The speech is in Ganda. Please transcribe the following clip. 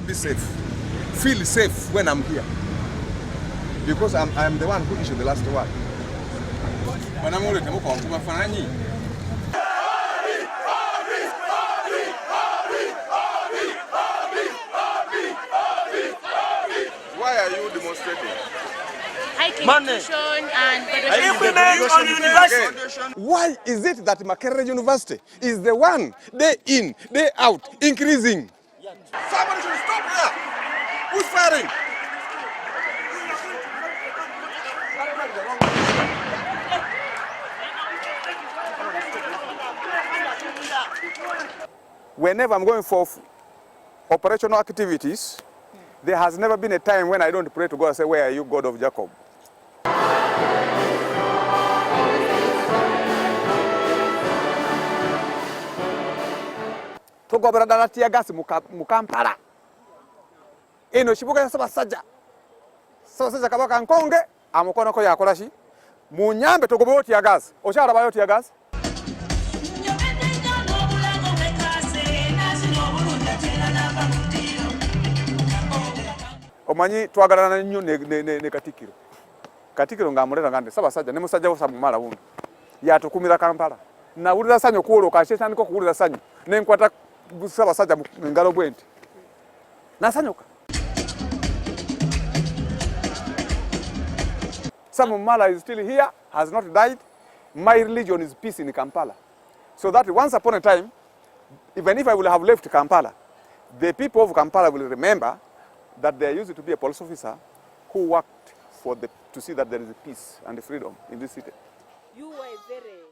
Be safe. Feel safe when I'm here. Because I'm the one who issued the last word. Why are you demonstrating? Why is it that Makerere University is the one day in, day out, increasing? Somebody should stop here. Who's firing? Whenever I'm going for operational activities, there has never been a time when I don't pray to God and say, where are you, God of Jacob? Tugobera dala tia gas mu Kampala. Eno shibuka ya Ssaabasajja. Ssaabasajja Kabaka Nkonge amukono ko yakola shi. Mu nyambe tugobera tia gas. Okyala bayo tia gas. Omanyi twagalana nnyo ne Katikiro. Katikiro ng'amulera ngande Ssaabasajja ne musajja wo Sam Omala wuno. Yatukumira Kampala. Nawulira sanyo kuoloka ashetandika kuwulira sanyo. Ne nkwata Ssaabasajja ngalo bwenti. Nasanyuka. Sam Omala is still here, has not died. My religion is peace in Kampala. So that once upon a time, even if I will have left Kampala, the people of Kampala will remember that there used to be a police officer who worked to see that there is peace and freedom in this city. You were very